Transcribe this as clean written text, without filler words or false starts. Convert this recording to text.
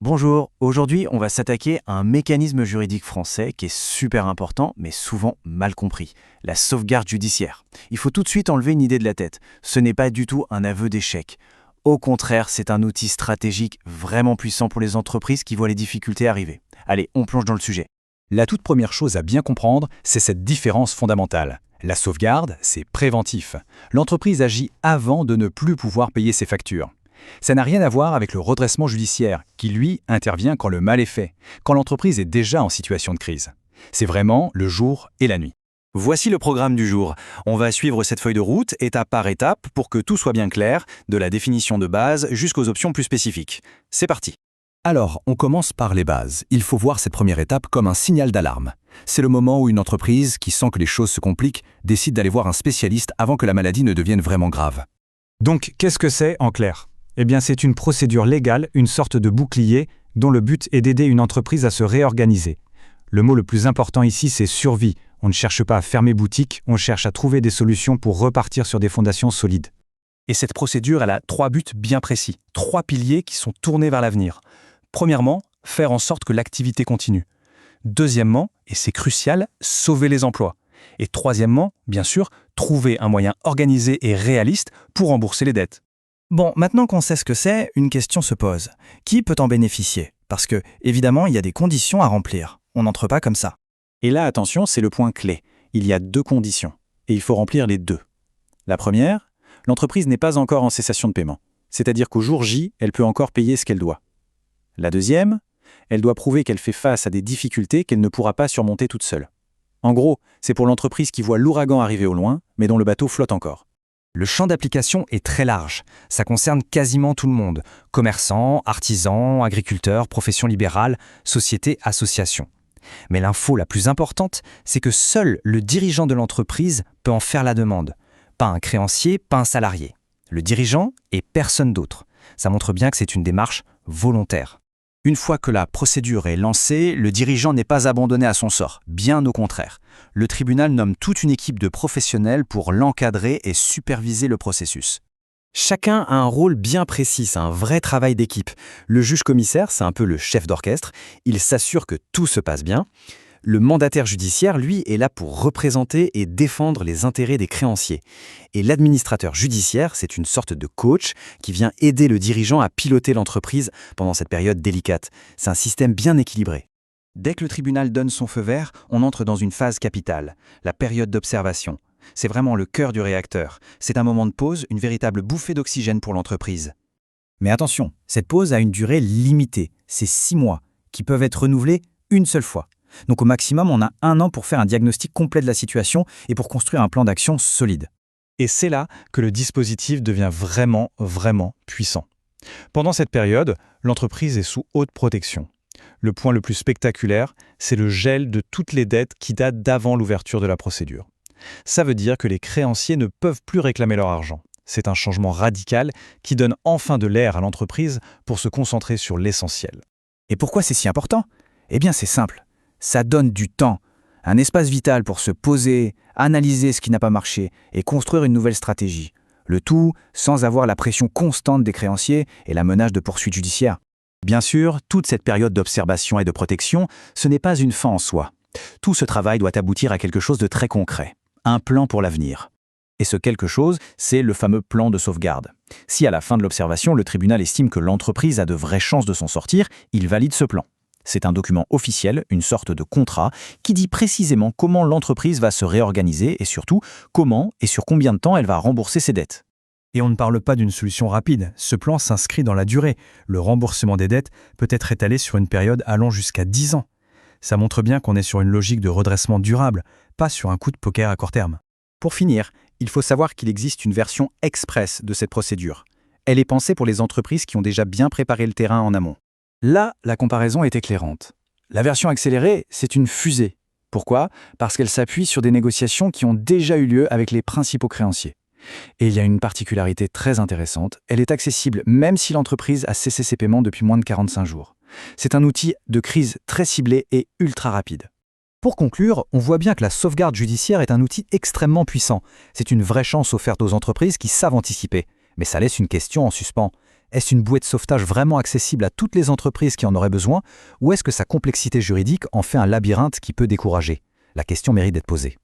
Bonjour, aujourd'hui on va s'attaquer à un mécanisme juridique français qui est super important mais souvent mal compris, la sauvegarde judiciaire. Il faut tout de suite enlever une idée de la tête, ce n'est pas du tout un aveu d'échec. Au contraire, c'est un outil stratégique vraiment puissant pour les entreprises qui voient les difficultés arriver. Allez, on plonge dans le sujet. La toute première chose à bien comprendre, c'est cette différence fondamentale. La sauvegarde, c'est préventif. L'entreprise agit avant de ne plus pouvoir payer ses factures. Ça n'a rien à voir avec le redressement judiciaire, qui lui intervient quand le mal est fait, quand l'entreprise est déjà en situation de crise. C'est vraiment le jour et la nuit. Voici le programme du jour. On va suivre cette feuille de route étape par étape pour que tout soit bien clair, de la définition de base jusqu'aux options plus spécifiques. C'est parti. Alors, on commence par les bases. Il faut voir cette première étape comme un signal d'alarme. C'est le moment où une entreprise, qui sent que les choses se compliquent, décide d'aller voir un spécialiste avant que la maladie ne devienne vraiment grave. Donc, qu'est-ce que c'est en clair ? Eh bien, c'est une procédure légale, une sorte de bouclier, dont le but est d'aider une entreprise à se réorganiser. Le mot le plus important ici, c'est survie. On ne cherche pas à fermer boutique, on cherche à trouver des solutions pour repartir sur des fondations solides. Et cette procédure, elle a 3 buts bien précis, 3 piliers qui sont tournés vers l'avenir. Premièrement, faire en sorte que l'activité continue. Deuxièmement, et c'est crucial, sauver les emplois. Et troisièmement, bien sûr, trouver un moyen organisé et réaliste pour rembourser les dettes. Bon, maintenant qu'on sait ce que c'est, une question se pose. Qui peut en bénéficier ? Parce que, évidemment, il y a des conditions à remplir. On n'entre pas comme ça. Et là, attention, c'est le point clé. Il y a 2 conditions, et il faut remplir les 2. La première, l'entreprise n'est pas encore en cessation de paiement. C'est-à-dire qu'au jour J, elle peut encore payer ce qu'elle doit. La deuxième, elle doit prouver qu'elle fait face à des difficultés qu'elle ne pourra pas surmonter toute seule. En gros, c'est pour l'entreprise qui voit l'ouragan arriver au loin, mais dont le bateau flotte encore. Le champ d'application est très large. Ça concerne quasiment tout le monde. Commerçants, artisans, agriculteurs, professions libérales, sociétés, associations. Mais l'info la plus importante, c'est que seul le dirigeant de l'entreprise peut en faire la demande. Pas un créancier, pas un salarié. Le dirigeant et personne d'autre. Ça montre bien que c'est une démarche volontaire. Une fois que la procédure est lancée, le dirigeant n'est pas abandonné à son sort, bien au contraire. Le tribunal nomme toute une équipe de professionnels pour l'encadrer et superviser le processus. Chacun a un rôle bien précis, c'est un vrai travail d'équipe. Le juge-commissaire, c'est un peu le chef d'orchestre, il s'assure que tout se passe bien. Le mandataire judiciaire, lui, est là pour représenter et défendre les intérêts des créanciers. Et l'administrateur judiciaire, c'est une sorte de coach qui vient aider le dirigeant à piloter l'entreprise pendant cette période délicate. C'est un système bien équilibré. Dès que le tribunal donne son feu vert, on entre dans une phase capitale, la période d'observation. C'est vraiment le cœur du réacteur. C'est un moment de pause, une véritable bouffée d'oxygène pour l'entreprise. Mais attention, cette pause a une durée limitée. C'est 6 mois, qui peuvent être renouvelés une seule fois. Donc au maximum, on a 1 an pour faire un diagnostic complet de la situation et pour construire un plan d'action solide. Et c'est là que le dispositif devient vraiment puissant. Pendant cette période, l'entreprise est sous haute protection. Le point le plus spectaculaire, c'est le gel de toutes les dettes qui datent d'avant l'ouverture de la procédure. Ça veut dire que les créanciers ne peuvent plus réclamer leur argent. C'est un changement radical qui donne enfin de l'air à l'entreprise pour se concentrer sur l'essentiel. Et pourquoi c'est si important ? Eh bien c'est simple. Ça donne du temps, un espace vital pour se poser, analyser ce qui n'a pas marché et construire une nouvelle stratégie. Le tout sans avoir la pression constante des créanciers et la menace de poursuites judiciaires. Bien sûr, toute cette période d'observation et de protection, ce n'est pas une fin en soi. Tout ce travail doit aboutir à quelque chose de très concret, un plan pour l'avenir. Et ce quelque chose, c'est le fameux plan de sauvegarde. Si à la fin de l'observation, le tribunal estime que l'entreprise a de vraies chances de s'en sortir, il valide ce plan. C'est un document officiel, une sorte de contrat, qui dit précisément comment l'entreprise va se réorganiser et surtout comment et sur combien de temps elle va rembourser ses dettes. Et on ne parle pas d'une solution rapide, ce plan s'inscrit dans la durée. Le remboursement des dettes peut être étalé sur une période allant jusqu'à 10 ans. Ça montre bien qu'on est sur une logique de redressement durable, pas sur un coup de poker à court terme. Pour finir, il faut savoir qu'il existe une version express de cette procédure. Elle est pensée pour les entreprises qui ont déjà bien préparé le terrain en amont. Là, la comparaison est éclairante. La version accélérée, c'est une fusée. Pourquoi ? Parce qu'elle s'appuie sur des négociations qui ont déjà eu lieu avec les principaux créanciers. Et il y a une particularité très intéressante, elle est accessible même si l'entreprise a cessé ses paiements depuis moins de 45 jours. C'est un outil de crise très ciblé et ultra rapide. Pour conclure, on voit bien que la sauvegarde judiciaire est un outil extrêmement puissant. C'est une vraie chance offerte aux entreprises qui savent anticiper. Mais ça laisse une question en suspens. Est-ce une bouée de sauvetage vraiment accessible à toutes les entreprises qui en auraient besoin, ou est-ce que sa complexité juridique en fait un labyrinthe qui peut décourager? La question mérite d'être posée.